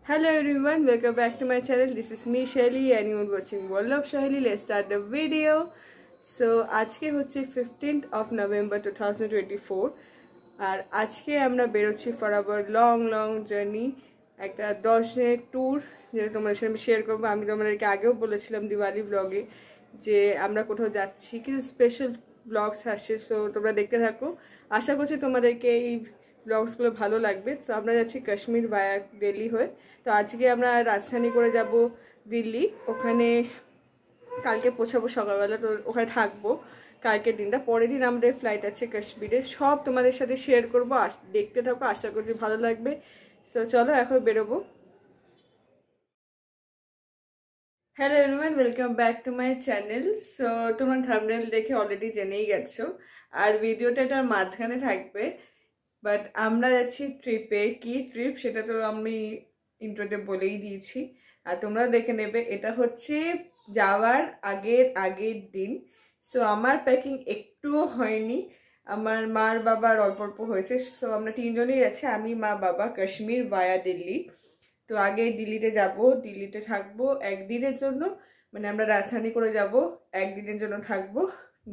Hello everyone, welcome back to my channel. This is me Shelly and you are watching World of Shelly. Let's start the video. So আজকে হচ্ছে 15th of November 2024 আর আজকে আমরা বেরোচ্ছি for our long journey, একটা 10 দিনের tour যেটা তোমাদের সাথে আমি শেয়ার করব। আমি তোমাদেরকে আগেও বলেছিলাম দিওয়ালি ব্লগে যে আমরা কোথাও যাচ্ছি, কিছু স্পেশাল ব্লগস আসছে, সো তোমরা দেখতে থাকো। আশা করছি তোমাদেরকে এই ব্লগসগুলো ভালো লাগবে। তো আমরা যাচ্ছি কাশ্মীর ভায়া দিল্লি হয়ে। তো আজকে আমরা রাজধানী করে যাব দিল্লি, ওখানে কালকে পৌঁছাবো সকালবেলা, তো ওখানে থাকবো কালকের দিনটা। পরের দিন আমাদের ফ্লাইট আছে কাশ্মীরে, সব তোমাদের সাথে শেয়ার করবো, দেখতে থাকো, আশা করছি ভালো লাগবে। সো চলো এখন বেরোবো। Hello everyone, welcome back to my channel. So তোমার থাম্বনেল দেখে অলরেডি জেনেই গেছো, আর ভিডিওটা এটার মাঝখানে থাকবে। বাট আমরা যাচ্ছি ট্রিপে, কি ট্রিপ সেটা তো আমি ইন্ট্রোতে বলেই দিয়েছি, আর তোমরা দেখে নেবে। এটা হচ্ছে যাওয়ার আগের দিন। সো আমার প্যাকিং একটুও হয়নি, আমার মার বাবার অল্প অল্প হয়েছে। সো আমরা তিনজনেই যাচ্ছি, আমি মা বাবা, কাশ্মীর ভায়া দিল্লি। তো আগে দিল্লিতে যাব, দিল্লিতে থাকবো একদিনের জন্য, মানে আমরা রাজধানী করে যাব, একদিনের জন্য থাকবো।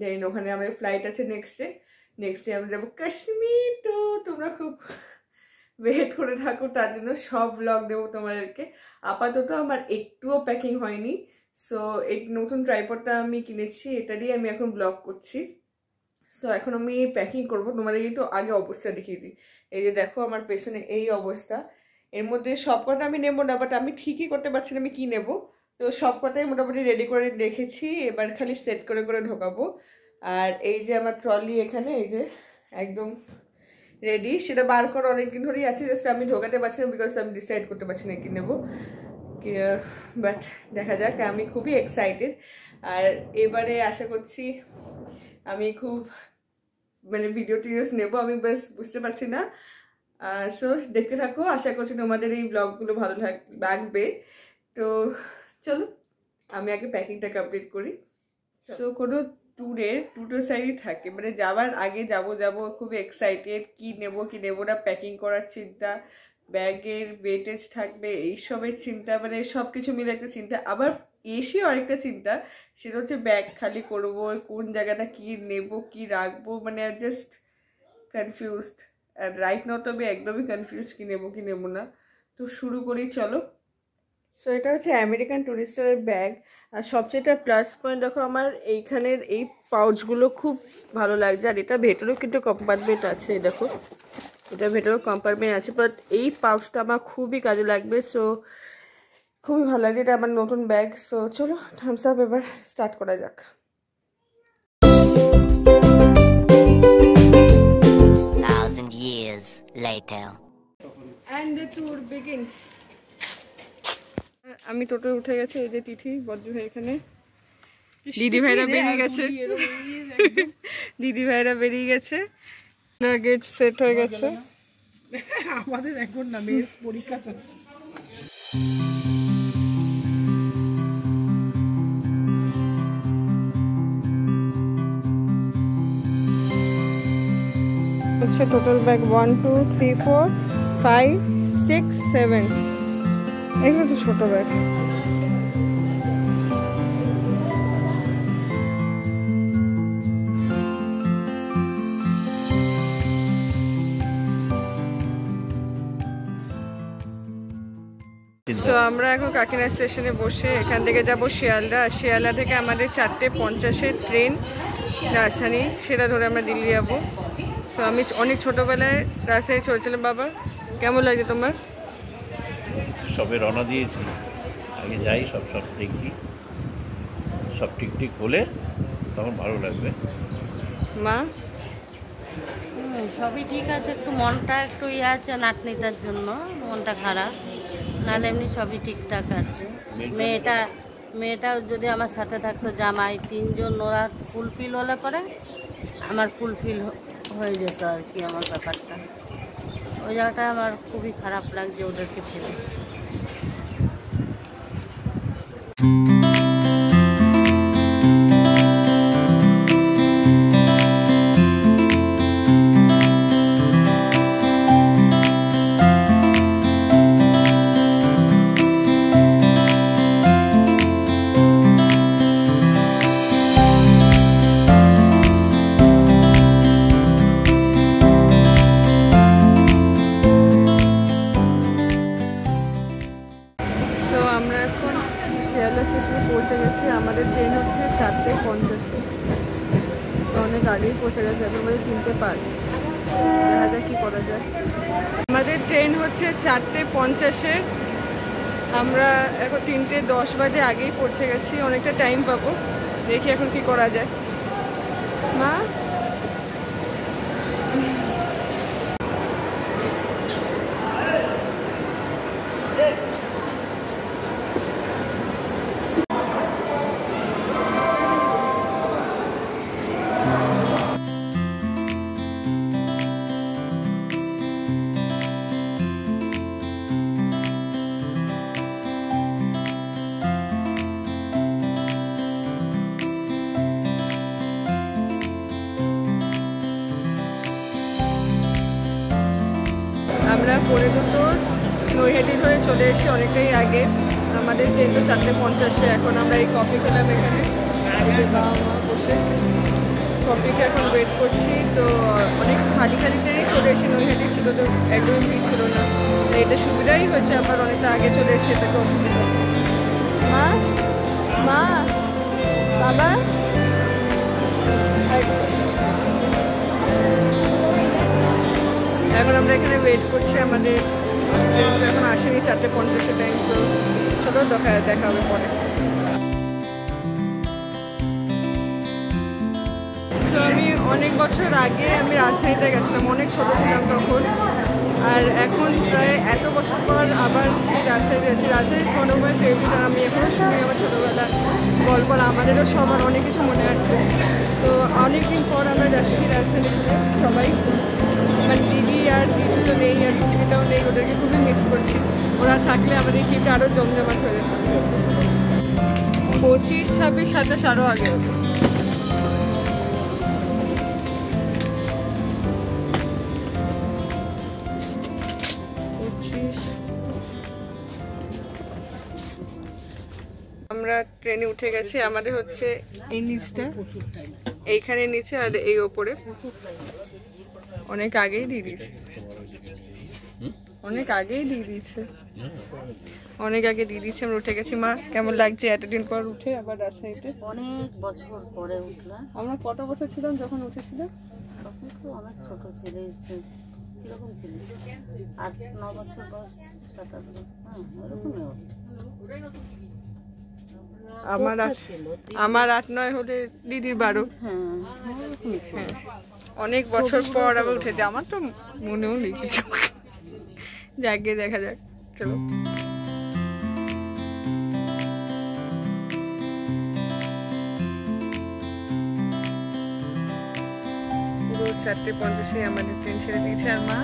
দেন ওখানে আমাদের ফ্লাইট আছে নেক্সট ডে আমরা যাবো কাশ্মীর। তো তোমরা খুব ওয়েট করে থাকো, তার জন্য সব ব্লগ দেবো তোমাদেরকে। আপাতত আমার একটুও প্যাকিং হয়নি। সো এই নতুন ট্রাইপডটা আমি কিনেছি, এটা দিয়ে আমি এখন ব্লগ করছি। সো এখন আমি প্যাকিং করবো, তোমাদের একটু আগে অবস্থা দেখিয়ে দিই। এই যে দেখো আমার পেছনে এই অবস্থা। এর মধ্যে সব কটা আমি নেবো না, বাট আমি ঠিকই করতে পারছি না আমি কি নেব। তো সব কটাই মোটামুটি রেডি করে রেখেছি, এবার খালি সেট করে করে ঢোকাবো। আর এই যে আমার ট্রলি এখানে, এই যে একদম রেডি, সেটা বার করে অনেকদিন ধরেই আছে, জাস্ট আমি ঢোকাতে পারছি না বিকজ আমি ডিসাইড করতে পারছি না কি নেবো। বাট দেখা যাক, আমি খুবই এক্সাইটেড। আর এবারে আশা করছি আমি খুব মানে ভিডিও টিডিওস নেবো, আমি বেশ বুঝতে পারছি না। সো দেখতে থাকো, আশা করছি তোমাদের এই ব্লগগুলো ভালো লাগবে। তো চলো আমি আগে প্যাকিংটা কমপ্লিট করি। সো কোনো ট্যুরের সাইডই থাকে, মানে যাওয়ার আগে যাবো খুব এক্সাইটেড, কি নেবো না, প্যাকিং করার চিন্তা, ব্যাগের ওয়েটেজ থাকবে, এইসবের চিন্তা, মানে সব কিছু মিলে একটা চিন্তা। আবার এসে আরেকটা চিন্তা, সেটা হচ্ছে ব্যাগ খালি করবো, কোন জায়গাটা কি নেবো কি রাখবো, মানে জাস্ট কনফিউজড। আর রাইট নাও তো আমি একদমই কনফিউজ কি নেবো না। তো শুরু করি চলো। সো এটা হচ্ছে আমেরিকান টুরিস্টারের ব্যাগ। আর সবচেয়ে প্লাস পয়েন্ট দেখো, আমার এইখানের এই পাউচগুলো খুব ভালো লাগছে। আর এটা ভেতরেও কিন্তু কম্পার্টমেন্ট আছে, দেখো এটা ভেতরেও কম্পার্টমেন্ট আছে, বাট এই পাউচটা আমার খুবই কাজে লাগবে। সো খুবই ভালো লাগে, এটা আমার নতুন ব্যাগ। সো চলো থামস আপ, এবার স্টার্ট করা যাক। Years later. And the tour begins. আমি টোটোয় উঠে গেছি, এই যে তিথি বজ্র ভাই এখানে, দিদি ভাইরা বেরিয়ে গেছে, গেট সেট হয়ে গেছে। আমাদের এখন না মেস পরীক্ষা চলছে। হচ্ছে টোটাল ব্যাগ 1 2 3 4 5 6 7, এগুলো তো ছোট ব্যাগ। সো আমরা এখন কাকিনাড়া স্টেশনে বসে এখান থেকে যাব শিয়ালদা। শিয়ালদা থেকে আমাদের 4:50-এর ট্রেন রাজধানী, সেটা ধরে আমরা দিল্লি যাবো। সো আমি অনেক ছোটোবেলায় রাজধানী চলছিলাম। বাবা কেমন লাগে তোমার? সবে রওনা দিয়েছি, আগে যাই সব দেখি, সব ঠিক হলে তখন ভালো লাগবে। মা সবই ঠিক আছে, একটু মনটা একটু ইয়ে আছে নাতনিটার জন্য, মনটা খারাপ, নাহলে এমনি সবই ঠিকঠাক আছে। মেয়েটাও যদি আমার সাথে থাকতো, জামাই তিনজন, ওরা ফুলফিল হলে পরে আমার ফুলফিল হয়ে যেত আর কি। আমার ব্যাপারটা ওই জায়গাটা আমার খুবই খারাপ লাগছে ওদেরকে ফেলে। আমরা এখন শিয়ালদা স্টেশনে পৌঁছে গেছি। আমাদের ট্রেন হচ্ছে 4:50। তো অনেক আগেই পৌঁছে গেছে, এখন বাজে 3:05। দেখা যাক কী করা যায়। আমাদের ট্রেন হচ্ছে 4:50। আমরা এখন 3:10 বাজে আগেই পৌঁছে গেছি, অনেকটা টাইম পাবো। দেখি এখন কি করা যায়। মা আমরা পরে দুটো নৈহাটি হয়ে চলে এসেছি অনেকটাই আগে। আমাদের ট্রেন তো 4:50। এখন আমরা এই কফি খেলাম এখানে বসে, কফিকে এখন ওয়েট করছি। তো অনেক খালি ট্রেনেই চলে এসেছি, নৈহাটি ছিল তো একদমই ভিড় ছিল না। এটা সুবিধাই হয়েছে, আমার অনেকটা আগে চলে এসেছে, এটা তো অসুবিধা। মা মা বাবা এখন আমরা এখানে ওয়েট করছি। আমাদের এখন আসেনি, 4:50 টাইম। তো চলো দেখা হবে পরে। তো আমি অনেক বছর আগে আমি রাজশাহীতে গেছিলাম, অনেক ছোট ছিলাম তখন। আর এখন প্রায় এত বছর পর আবার সেই রাজশাহীতে আছি। রাজশাহীর কোনো আমার ফেভারিট, আর আমি এখনও শুনি আমার ছোটোবেলার গল্প। আমাদেরও সবার অনেক কিছু মনে আছে। তো অনেকদিন পর আমরা যাচ্ছি রাজশাহীতে সবাই। মানে দিদি তো নেই, আর সুস্মিতাও নেই, ওদেরকে খুবই মিস করছি। ওরা থাকলে আমাদের ট্রিপটা আরও জমজমাট হয়ে যেত। 25, 26, 27 আরও আগে হতো। আমরা ট্রেনে উঠে গেছি। আমাদের হচ্ছে এই নিচটা, এইখানে নিচে, আর এই ওপরে অনেক আগেই দিয়ে দিয়েছে, অনেক আগে দিয়ে দিয়েছে। আমরা উঠে গেছি। মা কেমন লাগছে এতদিন পর উঠে আবার রাজশাহীতে? অনেক বছর পরে উঠলাম। আমরা কত বছর ছিলাম যখন উঠেছিলাম? তখন তো অনেক ছোট ছিল। কিরকম ছিল? 8-9 বছর বয়স, 7-8। হ্যাঁ, ওরকমই হবে। আমার 8-9 হলে দিদির 12। হ্যাঁ, অনেক বছর পর আবার উঠেছে। আমার তো মনেও নেই কিছু। যাকে দেখা যাক, চলো। পুরো 4:50 আমাদের ট্রেন ছেড়ে দিয়েছে। আর মা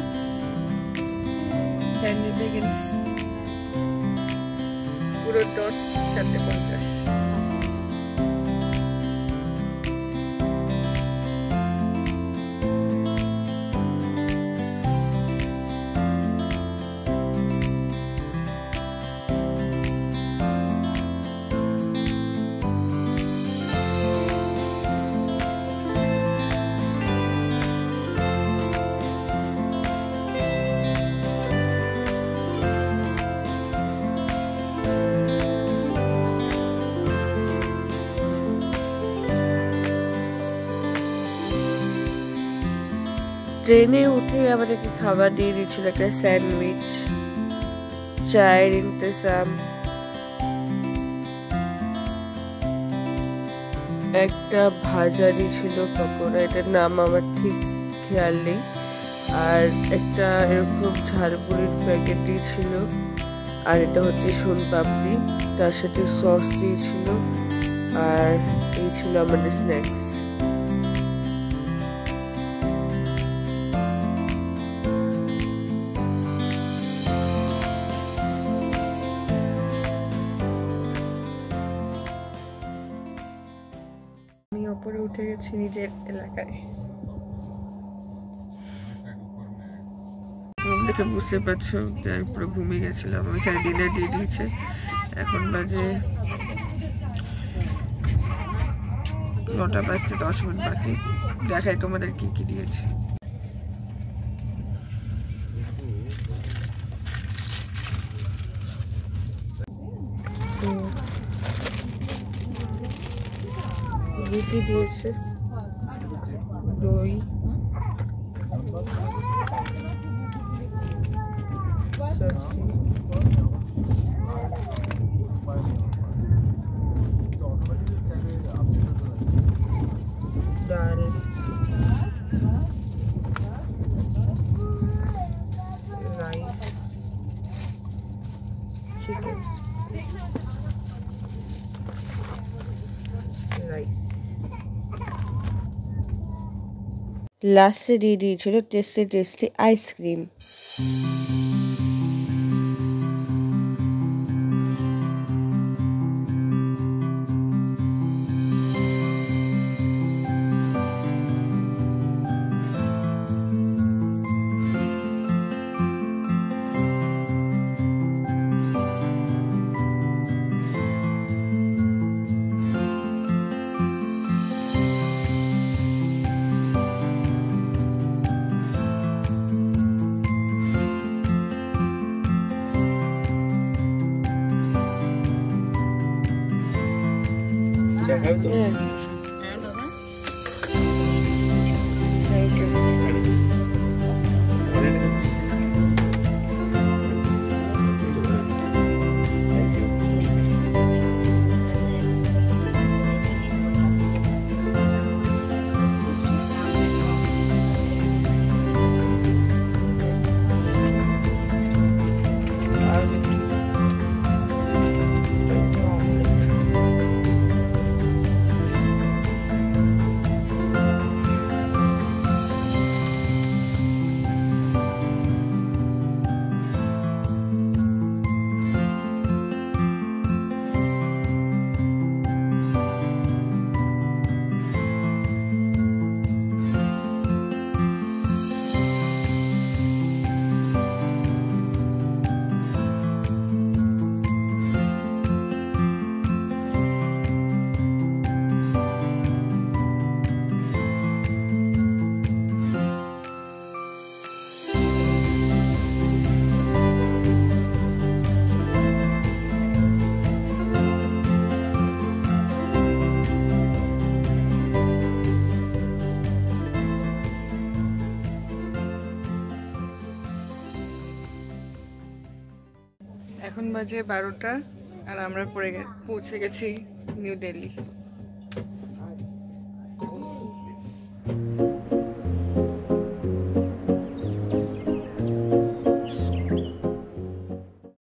পুরো ডট 4:50। ট্রেনে উঠে আমাদেরকে খাবার দিয়ে দিচ্ছিল, একটা স্যান্ডউইচ, চায়ের ইন্তজাম, একটা ভাজা দিয়েছিল, পকোড়া, এটার নাম আমার ঠিক খেয়াল নেই, আর একটা এরকম ঝালপুরির প্যাকেট দিয়েছিল, আর এটা হচ্ছে সোনপাপড়ি, তার সাথে সস দিয়েছিল, আর এই ছিল আমাদের স্ন্যাক্স। ওপরে উঠে গেছি নিজের এলাকায়। দেখে বুঝতে পারছো যে আমি পুরো ঘুমিয়ে গেছিলাম। ওইখানে ডিনার দিয়ে দিয়েছে, এখন বাজে 9টা বাজতে 10 মিনিট বাকি। দেখাই তোমাদের কি কি দিয়েছে। রুটি দিয়েছে, দই, সবজি, ডাল, রাইস, চিকেন, রাইস। লাস্টে দিয়ে দিয়েছিল টেস্টি টেস্টি আইসক্রিম। হ্যাঁ বাবা। Thank you. এখন বাজে 12টা আর আমরা পৌঁছে গেছি নিউ দিল্লি।